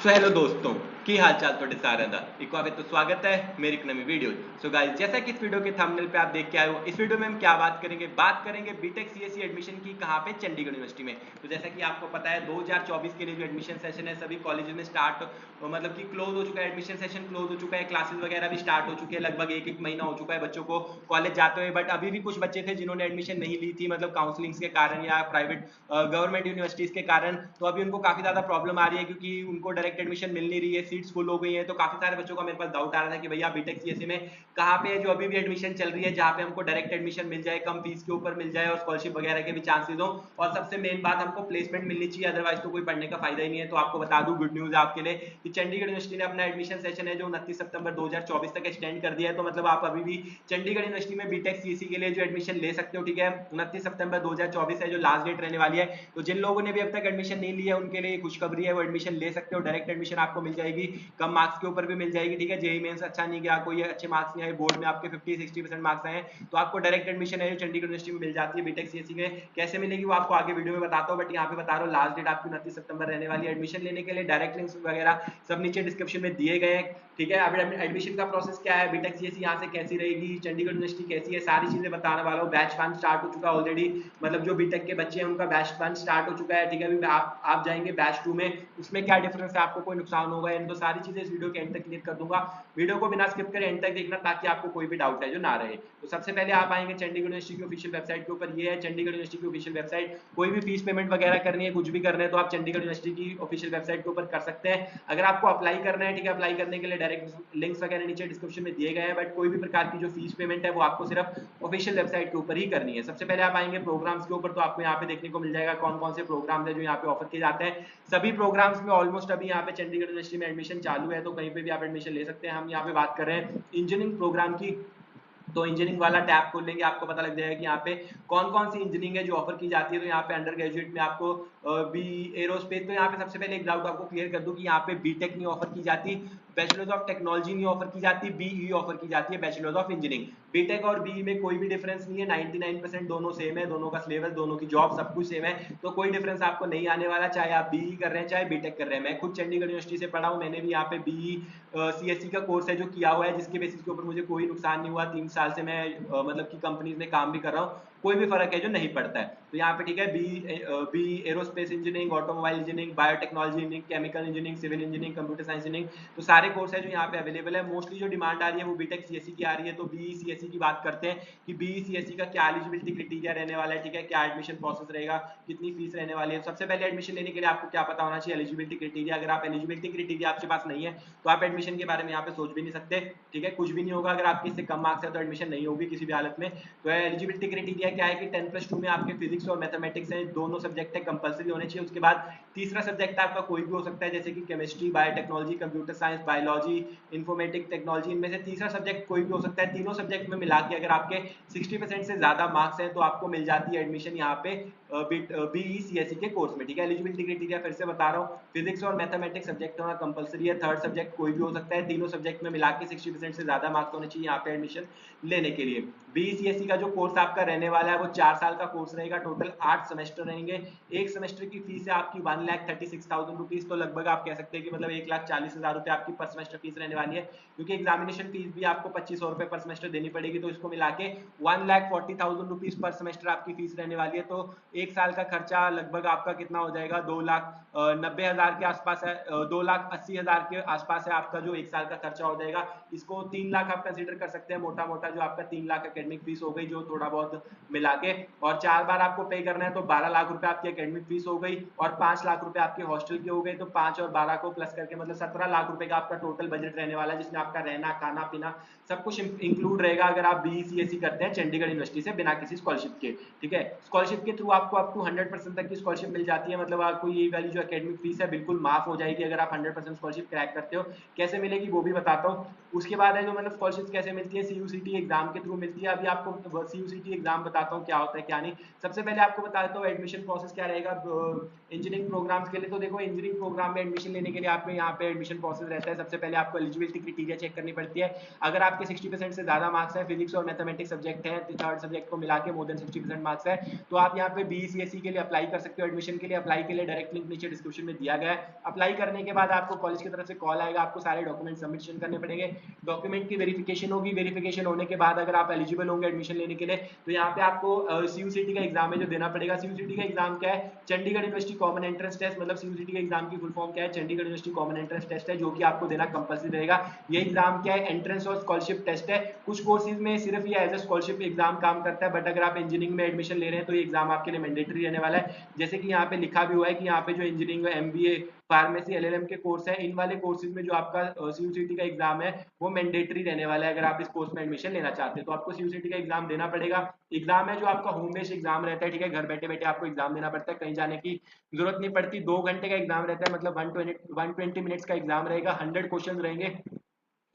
So hello दोस्तों की हाल चाल थोड़े सारे दा एक बार तो स्वागत है मेरी एक नई वीडियो। सो गाइस जैसा कि इस वीडियो के थंबनेल पे आप देख के आए हो, इस वीडियो में हम क्या बात करेंगे बीटेक सीएससी एडमिशन की कहाँ पे, चंडीगढ़ यूनिवर्सिटी में। तो जैसा कि आपको पता है 2024 के लिए जो एडमिशन सेशन है सभी कॉलेज में स्टार्ट मतलब कि क्लोज हो चुका है, एडमिशन सेशन क्लोज हो चुका है, क्लासेस वगैरह भी स्टार्ट हो चुके हैं, लगभग एक महीना हो चुका है बच्चों को कॉलेज जाते हुए। बट अभी भी कुछ बच्चे थे जिन्होंने एडमिशन नहीं ली थी, मतलब काउंसलिंग के कारण या प्राइवेट गवर्नमेंट यूनिवर्सिटीज के कारण। तो अभी उनको काफी ज्यादा प्रॉब्लम आ रही है क्योंकि उनको डायरेक्ट एडमिशन मिल नहीं रही है, सीट्स फुल हो गई है। तो काफी सारे बच्चों का मेरे पास डाउट आ रहा था कि भैया बीटेक सीएससी में कहाँ पे है जो अभी भी एडमिशन चल रही है, जहाँ पे हमको डायरेक्ट एडमिशन मिल जाए, कम फीस के ऊपर मिल जाए और स्कॉलरशिप वगैरह के भी चांसेस हो, और सबसे मेन बात हमको प्लेसमेंट मिलनी चाहिए, अदरवाइज तो कोई पढ़ने का फायदा ही नहीं है। तो आपको बता दूं गुड न्यूज है आपके लिए कि चंडीगढ़ यूनिवर्सिटी ने अपना एडमिशन सेशन है जो 29 सितंबर 2024 तक एक्सटेंड कर दिया है। तो मतलब आप अभी भी चंडीगढ़ यूनिवर्सिटी में बीटेक सीएससी के लिए जो एडमिशन ले सकते हो, ठीक है। 29 सितंबर 2024 है जो लास्ट डेट रहने वाली है। तो जिन लोगों ने भी अब तक एडमिशन नहीं लिया उनके लिए खुशखबरी है, वो एडमिशन ले सकते हो, डायरेक्ट एडमिशन आपको मिल जाएगी, कम मार्क्स के ऊपर भी मिल जाएगी, ठीक है। जेई मेंस अच्छा नहीं गया, कोई अच्छे मार्क्स नहीं आए, बोर्ड में आपके 50-60% मार्क्स आए, तो आपको डायरेक्ट एडमिशन है जो चंडीगढ़ यूनिवर्सिटी में मिल जाती है बीटेक सीएससी में। कैसे मिलेगी वो आपको आगे वीडियो में बताता हूँ, बट यहाँ पे बता रहा हूँ लास्ट डेट आपकी 29 सितंबर रहने वाली है। एडमिशन लेने के लिए डायरेक्ट लिंक्स वगैरह सब नीचे डिस्क्रिप्शन में दिए गए हैं, ठीक है। अब एडमिशन का प्रोसेस क्या है, बीटेक सीएससी यहाँ से कैसी रहेगी, चंडीगढ़ यूनिवर्सिटी कैसी है, सारी चीजें बताने वाला हूँ। बैच 1 स्टार्ट हो चुका है ऑलरेडी, मतलब जो बीटेक के बच्चे हैं उनका बैच 1 स्टार्ट हो चुका है, ठीक है। अभी आप जाएंगे बैच 2 में, उसमें क्या डिफरेंस है, आपको कोई नुकसान होगा इन तो सारी चीजें इस वीडियो के एंड तक क्लियर कर दूंगा। वीडियो को बिना स्किप करे एंड तक देखना ताकि आपको कोई भी डाउट है जो ना रहे। तो सबसे पहले आप आएंगे चंडीगढ़ यूनिवर्सिटी की ऑफिशियल वेबसाइट के ऊपर, ये है चंडीगढ़ यूनिवर्सिटी की ऑफिशियल वेबसाइट। कोई भी फीस पेमेंट वगैरह करनी है, कुछ भी करना है तो आप चंडीगढ़ यूनिवर्सिटी की ऑफिशियल वेबसाइट के ऊपर कर सकते हैं। अगर आपको अप्लाई करना है, ठीक है, अप्लाई करने के लिए डायरेक्ट लिंक्स वगैरह नीचे डिस्क्रिप्शन में दिए गए हैं, बट कोई भी प्रकार की जो फीस पेमेंट है वो आपको सिर्फ ऑफिशियल वेबसाइट के ऊपर ही करनी है। सबसे पहले आप आएंगे प्रोग्राम्स के ऊपर, तो आपको यहाँ पे देखने को मिल जाएगा कौन कौन से प्रोग्राम है जो यहाँ पे ऑफर किए जाते हैं। सभी प्रोग्राम्स में ऑलमोस्ट अभी यहाँ पे चंडीगढ़ यूनिवर्सिटी में एडमिशन चालू है, तो कहीं पे भी आप एडमिशन ले सकते हैं। हम यहाँ पे बात कर रहे हैं इंजीनियरिंग प्रोग्राम की, तो इंजीनियरिंग वाला टैब खोल लेंगे, आपको पता लग जाएगा कि यहाँ पे कौन कौन सी इंजीनियरिंग है जो ऑफर की जाती है। तो यहाँ पे अंडर ग्रेजुएट में आपको बी एरोस्पेस, तो यहाँ पे सबसे पहले एक डाउट आपको क्लियर कर दूं कि यहाँ पे बीटेक नहीं ऑफर की जाती, बैचलर्स ऑफ टेक्नोलॉजी नहीं ऑफर की जाती, बीई ऑफर की जाती है, बैचलर्स ऑफ इंजीनियरिंग। बीटेक और बीई में कोई भी डिफरेंस नहीं है, 99% दोनों सेम है, दोनों का सिलेबस, दोनों की जॉब, सब कुछ सेम है, तो कोई डिफरेंस आपको नहीं आने वाला, चाहे आप बीई कर रहे हैं चाहे बीटेक कर रहे हैं। मैं खुद चंडीगढ़ यूनिवर्सिटी से पढ़ा हूँ, मैंने भी यहाँ पे बीई सीएससी का कोर्स है जो किया हुआ है, जिसके बेसिस के ऊपर मुझे कोई नुकसान नहीं हुआ। 3 साल से मैं मतलब कि कंपनीज में काम भी कर रहा हूँ, कोई भी फर्क है जो नहीं पड़ता है। तो यहाँ पे ठीक है, B aerospace engineering, automobile engineering, biotechnology engineering, chemical engineering, civil engineering, computer science engineering, तो सारे कोर्स है जो यहाँ पे अवेलेबल है। मोस्टली जो डिमांड आ रही है वो बीटेक सीएससी की आ रही है। तो बीई सीएससी की बात करते हैं कि बीई सीएससी का क्या एलिजिबिलिटी क्राइटेरिया रहने वाला है, ठीक है, क्या एडमिशन प्रोसेस रहेगा, कितनी फीस रहने वाली है। सबसे पहले एडमिशन लेने के लिए आपको क्या पता होना चाहिए, एलिजिबिलिटी क्राइटेरिया। अगर आप एलिजिबिलिटी क्राइटेरिया आपके पास नहीं है तो आप एडमिशन के बारे में यहाँ पे सोच भी नहीं सकते, ठीक है, कुछ भी नहीं होगा। अगर आपके इससे कम मार्क्स है तो एडमिशन नहीं होगी किसी भी हालत में। तो एलिजिबिलिटी क्राइटेरिया क्या है कि 10+2 में आपके फिजिक्स और मैथमेटिक्स है, दोनों सब्जेक्ट है कंपलसरी होने चाहिए। उसके बाद तीसरा सब्जेक्ट आपका कोई भी हो सकता है, जैसे कि chemistry, biotechnology, computer science, biology, informatic technology, इनमें से तीसरा सब्जेक्ट कोई भी हो सकता है। तीनों सब्जेक्ट में मिला के अगर आपके 60% से ज्यादा मार्क्स हैं तो आपको मिल जाती है एडमिशन यहाँ पे बीई सीएससी के कोर्स में, ठीक है। एलिजिबिलिटी क्राइटेरिया फिर से बता रहा हूँ, फिजिक्स और मैथमेटिक्स सब्जेक्ट होना कंपलसरी है, थर्ड सब्जेक्ट कोई भी हो सकता है, तीनों सब्जेक्ट में मिला के 60% से ज्यादा मार्क्स होने चाहिए यहाँ पे एडमिशन लेने के लिए। बीईसीएससी का जो कोर्स आपका रहने वाला है वो 4 साल का कोर्स रहेगा, टोटल 8 सेमेस्टर रहेंगे। एक सेमेस्टर की फीस है आपकी 1,36,000 रुपीज, तो लगभग आप कह सकते हैं कि मतलब 1,40,000 रुपए आपकी पर सेमेस्टर फीस रहने वाली है, क्योंकि एग्जामिनेशन फीस भी आपको 2,500 रुपए पर सेमेस्टर देनी पड़ेगी। तो इसको मिला के 1,40,000 रुपीज पर सेमेस्टर आपकी फीस रहने वाली है। तो एक साल का खर्चा लगभग आपका कितना हो जाएगा, 2,90,000 के आसपास है, 2,80,000 के आसपास है आपका जो एक साल का खर्चा हो जाएगा। इसको 3 लाख आप कंसीडर कर सकते हैं मोटा मोटा, जो आपका 3 लाख एकेडमिक फीस हो गई, जो थोड़ा बहुत मिला के, और 4 बार आपको पे करना है तो 12 लाख रुपए आपकी एकेडमिक फीस हो गई, और 5 लाख रुपए आपके हॉस्टल के हो गए। तो 5 और 12 को प्लस करके मतलब 17 लाख रुपए का आपका टोटल बजट रहने वाला है, जिसमें आपका रहना, खाना पीना सब कुछ इंक्लूड रहेगा, अगर आप बीईसीएससी करते हैं चंडीगढ़ यूनिवर्सिटी से बिना किसी स्कॉलरशिप के, ठीक है। स्कॉलरशिप के थ्रू आपको अप टू 100% तक की स्कॉलरशिप मिल जाती है, मतलब आपको ये वाली जो एकेडमिक फीस है बिल्कुल माफ हो जाएगी अगर आप 100% स्कॉलरशिप क्रैक करते हो। कैसे मिलेगी वो भी बताता हूँ। उसके बाद है जो मतलब स्कॉलरशिप कैसे मिलती है, सीयूसीटी एग्जाम के थ्रू मिलती है। अभी आपको सीयूसीटी एग्जाम बताता हूँ क्या होता है क्या नहीं। सबसे पहले आपको बताता हूँ एडमिशन प्रोसेस क्या रहेगा। इंजीनियरिंग प्रोग्राम्स के लिए, तो देखो इंजीनियरिंग प्रोग्राम में एडमिशन लेने के लिए आपको यहाँ पे एडमिशन प्रोसेस रहता है। सबसे पहले आपको एलिजिबिलिटी क्राइटेरिया चेक करनी पड़ती है। अगर आपके 60% से ज़्यादा मार्क्स है, फिजिक्स और मैथमेटिक्स सब्जेक्ट है, थर्ड सब्जेक्ट को मिला के मोर देन 60% मार्क्स है, तो आप यहाँ पे BCSE के लिए अप्लाई कर सकते हो। एडमिशन के लिए अप्लाई के लिए डायरेक्ट लिंक नीचे डिस्क्रिप्शन में दिया गया है। अप्लाई करने के बाद आपको कॉलेज की तरफ से कॉल आएगा, आपको सारे डॉक्यूमेंट सबमिशन करने पड़ेंगे, डॉक्यूमेंट की वेरिफिकेशन होगी। वेरिफिकेशन होने के बाद अगर आप एलिजिबल होंगे एडमिशन लेने के लिए, तो यहाँ पे आपको CUCT का एग्जाम है जो देना पड़ेगा। CUCT का एग्जाम क्या है? Chandigarh university common entrance test, मतलब CUCT के एग्जाम की फुल फॉर्म क्या है? Chandigarh university common entrance test है, जो कि आपको देना कंपल्सरी रहेगा। ये एग्जाम क्या है? एंट्रेंस और स्कॉलरशिप टेस्ट है। कुछ कोर्सेज में सिर्फ ये एज ए स्कॉलरशिप एग्जाम काम करता है, बट अगर आप इंजीनियरिंग में एडमिशन ले रहे हैं तो ये एग्जाम आपके लिए मैंडेटरी रहने वाला है। जैसे कि यहाँ पे लिखा भी हुआ है कि यहाँ पे जो इंजीनियरिंग, MBA, फार्मेसी, LLM के कोर्स है, इन वाले कोर्सेज में जो आपका CUCT का एग्जाम है वो मैंडेटरी रहने वाला है। अगर आप इस कोर्स में एडमिशन लेना चाहते हैं तो आपको CUCT का एग्जाम देना पड़ेगा। एग्जाम है जो आपका होम बेस्ड एग्जाम रहता है, ठीक है, घर बैठे बैठे आपको एग्जाम देना पड़ता है, कहीं जाने की जरूरत नहीं पड़ती। 2 घंटे का एग्जाम रहता है, मतलब 120 मिनट्स का एग्जाम रहेगा। 100 क्वेश्चन रहेंगे,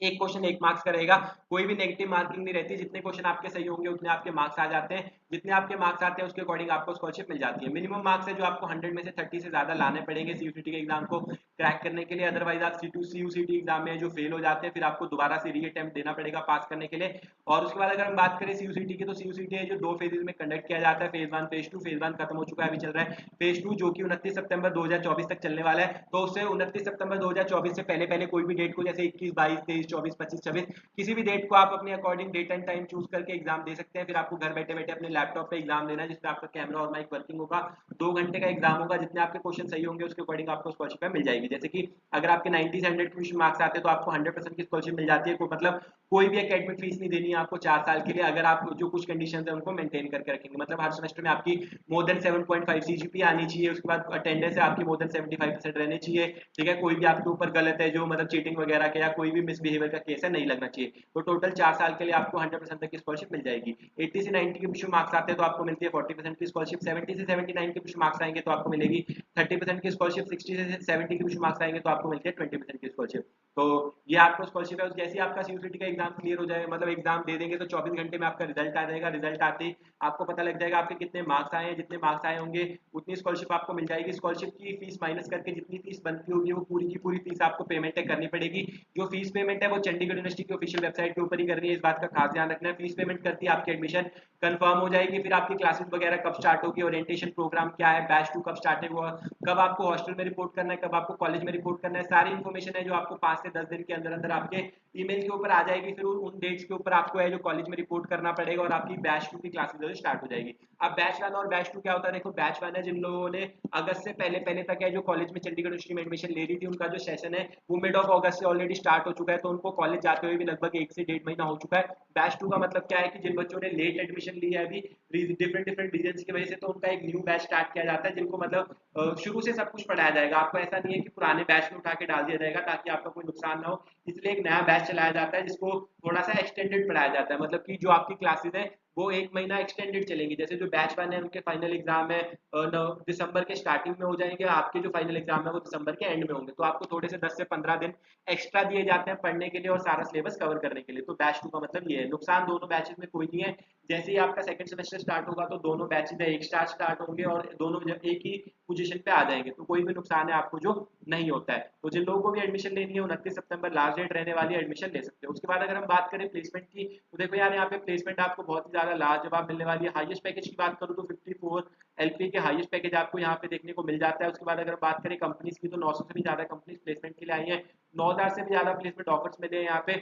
एक क्वेश्चन 1 मार्क्स का रहेगा, कोई भी नेगेटिव मार्किंग नहीं रहती। जितने क्वेश्चन आपके सही होंगे उतने आपके मार्क्स आ जाते हैं, जितने आपके मार्क्स आते हैं उसके अकॉर्डिंग आपको स्कॉलरशिप मिल जाती है। मिनिमम मार्क्स है जो आपको 100 में से 30 से ज्यादा लाने पड़ेंगे CUCT के एग्जाम को क्रैक करने के लिए। अदरवाइज आप CUCT एग्जाम में जो फेल हो जाते हैं फिर आपको दोबारा से री अटेम्प्ट देना पड़ेगा पास करने के लिए। और उसके बाद अगर हम बात करें CUCT की, तो CUCT है जो 2 फेजेज में कंडक्ट किया जाता है, फेज 1 फेज 2। फेज 1 खत्म हो चुका है, अभी चल रहा है फेज 2, जो कि 29 सितंबर 2024 तक चलने वाला है। तो उससे 29 सितंबर 2024 से पहले पहले कोई भी डेट को, जैसे 21, 22, 23, 24, 25, 26, किसी भी डेट को आप अपने according date and time choose करके एग्जाम दे सकते हैं। फिर आपको घर बैठे बैठे अपने लैपटॉप पे एग्जाम देना है, जिसपे आपका कैमरा और माइक वर्किंग होगा। 2 घंटे का एग्जाम होगा, जितने आपके क्वेश्चन सही होंगे उसके अकॉर्डिंग आपको स्कॉलरशिप मिल जाएगी। जैसे कि अगर आपके 90 से 100 मार्क्स आते हैं तो आपको 100% की स्कॉलरशिप मिल जाती है। मतलब कोई भी एकेडमिक फीस नहीं देनी है आपको 4 साल के लिए, अगर आप जो कुछ कंडीशन है उनको मेंटेन करके रखेंगे। मतलब हर सेमेस्टर में आपकी मोर देन 7.5 CGPA आनी चाहिए, उसके बाद अटेंडेंस है आपकी मोर देन 75% रहनी चाहिए, ठीक है। कोई भी आपके ऊपर गलत है जो मतलब चीटिंग वगैरह का या कोई भी मिसबिहेवियर का केस है नहीं लगना चाहिए। तो टोटल 4 साल के लिए आपको 100% तक की स्कॉलरशिप मिल जाएगी। 80 से 90 के विषय मार्क्स आते हैं तो आपको मिलती है 40% की स्कॉलरशिप। 70 से 79 के विषय मार्क्स आएंगे तो आपको मिलेगी 30% की स्कॉलरशिप। 60 से 70 के विषय मार्क्स आएंगे तो आपको मिलती है 20% की स्कॉलरशिप। तो ये आपको स्कॉलरशिप है। जैसे ही आपका CUCT का एग्जाम क्लियर हो जाए, मतलब एग्जाम दे देंगे तो 24 घंटे में आपका रिजल्ट आ जाएगा। रिजल्ट आते ही आपको पता लग जाएगा आपके कितने मार्क्स आए हैं। जितने मार्क्स आए होंगे उतनी स्कॉलरशिप आपको मिल जाएगी। स्कॉलरशिप की फीस माइनस करके जितनी फीस बनती होगी वो पूरी की पूरी फीस आपको पेमेंट करनी पड़ेगी। जो फीस पेमेंट है वो चंडीगढ़ यूनिवर्सिटी की ऑफिशियल वेबसाइट के ऊपर ही करनी है, इस बात का खास ध्यान रखना है। फीस पेमेंट करती है आपकी एडमिशन कंफर्म हो जाएगी। फिर आपकी क्लासेस वगैरह कब स्टार्ट होगी, ओरिएंटेशन प्रोग्राम क्या है, बैच 2 कब स्टार्ट हुआ, कब आपको हॉस्टल में रिपोर्ट करना है, कब आपको कॉलेज में रिपोर्ट करना है, सारी इन्फॉर्मेशन है जो आपको 5 से 10 दिन के अंदर अंदर आपके ईमेल के ऊपर आ जाएगी। फिर उन डेट्स के ऊपर आपको है जो कॉलेज में रिपोर्ट करना पड़ेगा और आपकी बैच 2 की क्लासेस जो स्टार्ट हो जाएगी। अब बैच 1 और बैच 2 क्या होता है? देखो बैच 1 है जिन लोगों ने अगस्त से पहले पहले तक है जो कॉलेज में चंडीगढ़ यूनिवर्सिटी में एडमिशन ले रही थी, उनका जो सेशन है वो मिड ऑफ अगस्त से ऑलरेडी स्टार्ट हो चुका है, तो उनको कॉलेज जाते हुए भी लगभग 1 से 1.5 महीना हो चुका है। बैच 2 का मतलब क्या है कि जिन बच्चों ने लेट एडमिशन लिया है अभी डिफरेंट डिफरेंट रीजन की वजह से, तो उनका एक न्यू बैच स्टार्ट किया जाता है, जिनको मतलब शुरू से सब कुछ पढ़ाया जाएगा। आपको ऐसा नहीं है कि पुराने बैच में उठा के डाल दिया जाएगा ताकि आपका कोई नुकसान ना हो, इसलिए एक नया बैच चलाया जाता है जिसको थोड़ा सा एक्सटेंडेड पढ़ाया जाता है। मतलब कि जो आपकी क्लासेस है वो 1 महीना एक्सटेंडेड चलेंगी। जैसे जो बैच 1 है उनके फाइनल एग्जाम है दिसंबर के स्टार्टिंग में हो जाएंगे, आपके जो फाइनल एग्जाम है वो दिसंबर के एंड में होंगे, तो आपको थोड़े से 10 से 15 दिन एक्स्ट्रा दिए जाते हैं पढ़ने के लिए और सारा सिलेबस कवर करने के लिए। तो बैच 2 का मतलब ये है। नुकसान दोनों बैचेस में कोई नहीं है। जैसे ही आपका सेकंड सेमेस्टर स्टार्ट होगा तो दोनों बैचेस एक साथ स्टार्ट होंगे और दोनों एक ही पोजीशन पे आ जाएंगे, तो कोई भी नुकसान है आपको जो नहीं होता है। तो जिन लोगों को भी एडमिशन लेनी है 29 सितंबर लास्ट डेट रहने वाली है, एडमिशन ले सकते हो। उसके बाद अगर हम बात करें प्लेसमेंट की, तो देखो यार यहाँ पे प्लेसमेंट आपको बहुत ही ज्यादा लाजवाब मिलने वाली है। हाईएस्ट पैकेज की बात करूँ तो 54 LP के हाईएस्ट पैकेज आपको यहाँ पे देखने को मिल जाता है। उसके बाद अगर बात करें कंपनीज की, तो 900 से भी ज्यादा कंपनीज प्लेसमेंट के लिए आई है, 9000 से भी ज्यादा प्लेसमेंट ऑफर्स मिले हैं यहाँ पे।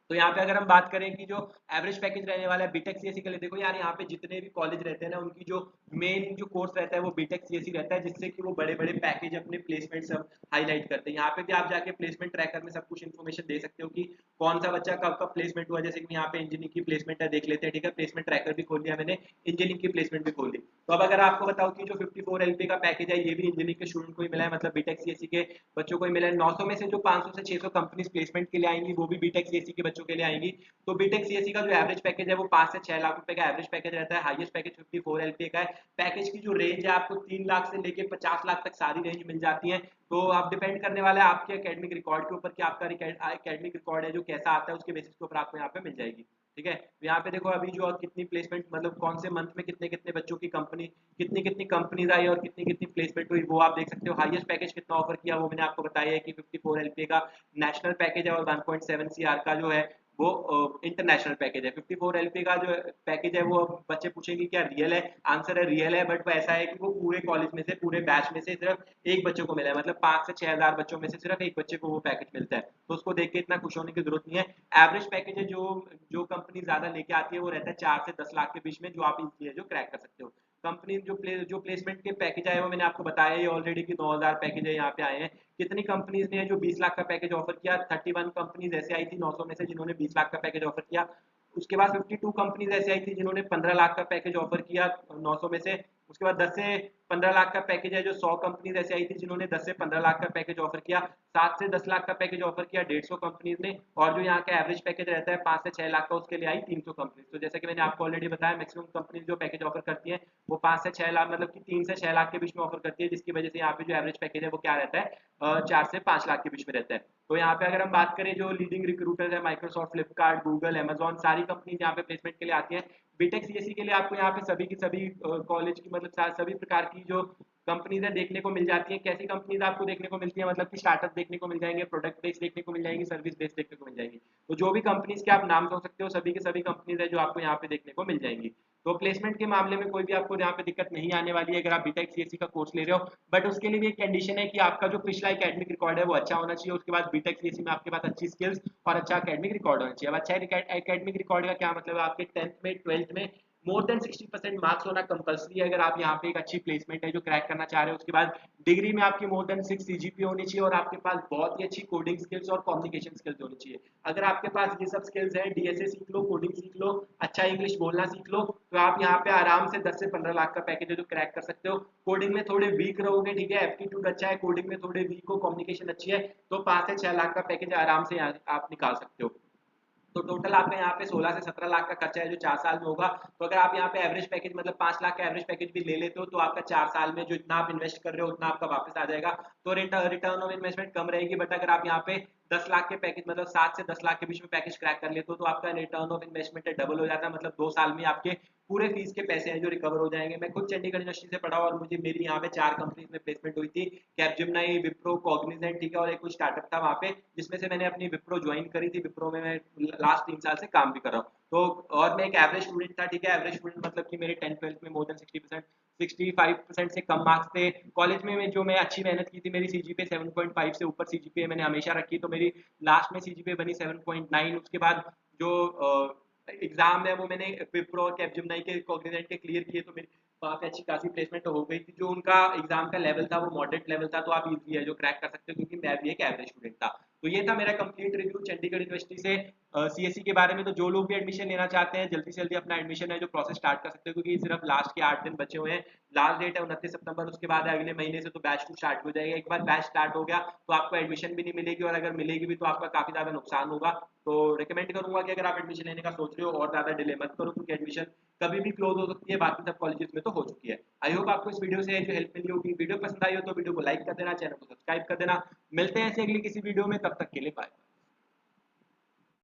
तो यहाँ पे अगर हम बात करें कि जो एवरेज पैकेज रहने वाला है बीटेक सीएससी के लिए, देखो यार यहाँ पे जितने भी कॉलेज रहते हैं ना उनकी जो मेन जो कोर्स रहता है वो बीटेक सीएससी रहता है, जिससे कि वो बड़े बड़े पैकेज अपने प्लेसमेंट सब हाईलाइट करते हैं। यहाँ पे भी आप जाके प्लेसमेंट ट्रैकर में सब कुछ इन्फॉर्मेशन दे सकते हो कि कौन सा बच्चा कब कब प्लेसमेंट हुआ। जैसे कि यहाँ पे इंजीनियरिंग की प्लेसमेंट है, देख लेते हैं, ठीक है। प्लेसमेंट ट्रैकर भी खोल लिया मैंने, इंजीनियरिंग की प्लेसमेंट भी खोल ली। तो अब अगर आपको बताऊं कि जो 54 LP का पैकेज है ये भी इंजीनियरिंग के स्टूडेंट को ही मिला है, मतलब बीटेक सीएससी के बच्चों को ही मिला है। 900 में से जो 500 से 600 कंपनीज प्लेसमेंट के लिए आएंगी वो भी बीटेक सीएससी के बच्चों के लिए आएंगी। तो बीटेक सीएससी का जो एवरेज पैकेज है वो 5 से 6 लाख रुपए का एवरेज पैकेज रहता है। हाईएस्ट पैकेज 54 LPA का है। पैकेज की जो रेंज है आपको 3 लाख से लेके 50 लाख तक सारी रेंज मिल जाती है। तो आप डिपेंड करने वाला है आपके एकेडमिक रिकॉर्ड के ऊपर कि आपका एकेडमिक रिकॉर्ड है जो कैसा आता है, उसके बेसिस के ऊपर आपको यहाँ पे मिल जाएगी। ठीक है। तो यहाँ पे देखो अभी जो कितनी प्लेसमेंट मतलब कौन से मंथ में कितने कितने बच्चों की कंपनी कितनी कितनी कंपनीज आई और कितनी कितनी प्लेसमेंट हुई वो आप देख सकते हो। हाईएस्ट पैकेज कितना ऑफर किया वो मैंने आपको बताया है कि 54 LPA का नेशनल पैकेज है और 1.7 CR का जो है वो इंटरनेशनल पैकेज है। 54 LPA का जो पैकेज है वो बच्चे पूछेंगे क्या रियल है, आंसर है रियल है, बट वो ऐसा है कि वो पूरे कॉलेज में से पूरे बैच में से सिर्फ एक बच्चे को मिला है, मतलब 5 से 6 हज़ार बच्चों में से सिर्फ एक बच्चे को वो पैकेज मिलता है। तो उसको देख के इतना खुश होने की जरूरत नहीं है। एवरेज पैकेज है जो जो कंपनी ज्यादा लेके आती है वो रहता है 4 से 10 लाख के बीच में, जो आप इजीली है जो क्रैक कर सकते हो। कंपनी जो प्लेसमेंट के पैकेज आए वो मैंने आपको बताया ही ऑलरेडी कि 9,000 पैकेज है यहाँ पे आए हैं। कितनी कंपनीज ने जो 20 लाख का पैकेज ऑफर किया, 31 कंपनीज ऐसे आई थी 900 में से जिन्होंने 20 लाख का पैकेज ऑफर किया। उसके बाद 52 कंपनीज ऐसे आई थी जिन्होंने 15 लाख का पैकेज ऑफर किया 900 में से। उसके बाद 10 से 15 लाख का पैकेज है जो 100 कंपनीज ऐसे आई थी जिन्होंने 10 से 15 लाख का पैकेज ऑफर किया। 7 से 10 लाख का पैकेज ऑफर किया 150 कंपनीज ने। और जो यहाँ का एवरेज पैकेज रहता है 5 से 6 लाख का उसके लिए आई 300 कंपनीज। तो जैसे कि मैंने आपको ऑलरेडी बताया मैक्सिमम कंपनीज जो पैकेज ऑफर करती है वो 5 से 6 लाख मतलब कि 3 से 6 लाख के बीच में ऑफर करती है, जिसकी वजह से यहाँ पे जो एवरेज पैकेज है वो क्या रहता है 4 से 5 लाख के बीच में रहता है। तो यहाँ पे अगर हम बात करें जो लीडिंग रिक्रूटर है माइक्रोसॉफ्ट, फ्लिपकार्ट, गूगल, अमेजॉन सारी कंपनी यहाँ पे प्लेसमेंट के लिए आती है। बीटेक सीएससी के लिए आपको यहाँ पे सभी की सभी कॉलेज की मतलब सभी प्रकार की जो कंपनीज है देखने को मिल जाती है। कैसी कंपनीज आपको देखने को मिलती है मतलब कि स्टार्टअप देखने को मिल जाएंगे, प्रोडक्ट बेस्ड देखने को मिल जाएंगी, सर्विस बेस्ड देखने को मिल जाएंगी। तो जो भी कंपनीज के आप नाम सोच सकते हो सभी के सभी कंपनीज है जो आपको यहाँ पे देखने को मिल जाएंगी। तो प्लेसमेंट के मामले में कोई भी आपको यहाँ पे दिक्कत नहीं आने वाली है अगर आप बीटेक सीएससी का कोर्स ले रहे हो। बट उसके लिए भी एक कंडीशन है कि आपका जो पिछला एकेडमिक रिकॉर्ड है वो अच्छा होना चाहिए। उसके बाद बीटेक सीएससी में आपके पास अच्छी स्किल्स और अच्छा एकेडमिक रिकॉर्ड होना चाहिए। अब अच्छा एकेडमिक रिकॉर्ड का क्या मतलब है, आपके 10th में 12th में मोर देन 60% मार्क्स होना कंपलसरी है अगर आप यहाँ पे एक अच्छी प्लेसमेंट है जो क्रैक करना चाह रहे हो। उसके बाद डिग्री में आपकी मोर देन 6 सीजीपीए होनी चाहिए और आपके पास बहुत ही अच्छी कोडिंग स्किल्स और कम्युनिकेशन स्किल्स होनी चाहिए। अगर आपके पास ये सब स्किल्स है, डीएसए सीख लो, कोडिंग सीख लो, अच्छा इंग्लिश बोलना सीख लो, तो आप यहाँ पे आराम से 10 से 15 लाख का पैकेज है जो क्रैक कर सकते हो। कोडिंग में थोड़े वीक रहोगे, ठीक है, एप्टीट्यूड अच्छा है, कोडिंग में थोड़े वीक हो, कम्युनिकेशन अच्छी है, तो 5 से 6 लाख का पैकेज आराम से आप निकाल सकते हो। तो टोटल आपका यहाँ पे 16 से 17 लाख का खर्चा है जो 4 साल में होगा। तो अगर आप यहाँ पे एवरेज पैकेज मतलब 5 लाख का एवरेज पैकेज भी ले लेते हो तो आपका 4 साल में जो इतना आप इन्वेस्ट कर रहे हो उतना आपका वापस आ जाएगा। तो रिटर्न ऑन इन्वेस्टमेंट कम रहेगी। बट अगर आप यहाँ पे 10 लाख के पैकेज मतलब 7 से 10 लाख के बीच में पैकेज क्रैक कर लेते हो तो आपका रिटर्न ऑफ इन्वेस्टमेंट है डबल हो जाता है। मतलब 2 साल में आपके पूरे फीस के पैसे हैं जो रिकवर हो जाएंगे। मैं खुद चंडीगढ़ यूनिवर्सिटी से पढ़ा और मुझे मेरी यहाँ पे 4 कंपनीज में प्लेसमेंट हुई थी, कैपजेमिनी, विप्रो, कॉग्निजेंट, ठीक है, और एक कुछ स्टार्टअप था वहाँ पे जिसमें से मैंने अपनी विप्रो ज्वाइन करी थी। विप्रो में मैं लास्ट 3 साल से काम भी कर रहा हूँ। तो और मैं एक एवरेज स्टूडेंट था, ठीक है, एवरेज स्टूडेंट मतलब कि मेरे 10th-12th में मोर देन 60% 65% से कम मार्क्स थे। कॉलेज में जो मैं अच्छी मेहनत की थी, मेरी सीजीपीए 7.5 से ऊपर सीजीपीए मैंने हमेशा रखी, तो मेरी लास्ट में सीजीपीए बनी 7.9। उसके बाद जो एग्जाम है वो मैंने विप्रो और कैपजेमिनी के कॉग्निजेंट के क्लियर किए, तो मेरी काफी अच्छी खासी प्लेसमेंट हो गई थी। जो उनका एग्जाम का लेवल था वो मॉडरेट लेवल था, तो आप इजीली है जो क्रैक कर सकते हो क्योंकि मैं भी एक एवरेज स्टूडेंट था। तो ये था मेरा कंप्लीट रिव्यू चंडीगढ़ यूनिवर्सिटी से सीएससी के बारे में। तो जो लोग भी एडमिशन लेना चाहते हैं जल्दी से जल्दी अपना एडमिशन है जो प्रोसेस स्टार्ट कर सकते हो क्योंकि सिर्फ लास्ट के 8 दिन बचे हुए हैं। लास्ट डेट है 29 सितंबर। उसके बाद अगले महीने से तो बैच 2 स्टार्ट हो जाएगा। एक बार बैच स्टार्ट हो गया तो आपको एडमिशन भी नहीं मिलेगी और अगर मिलेगी भी तो आपका काफी ज्यादा नुकसान होगा। तो रिकमेंड करूंगा कि अगर आप एडमिशन लेने का सोच रहे हो और ज्यादा डिले मत करो क्योंकि एडमिशन कभी भी क्लोज हो सकती है, बाकी सब कॉलेजेस में तो हो चुकी है। आई होप आपको इस वीडियो से जो हेल्प मिली होगी। वीडियो पसंद आई हो तो वीडियो को लाइक कर देना, चैनल को सब्सक्राइब कर देना। मिलते हैं ऐसे अगली किसी वीडियो में, तब तक के लिए बाय।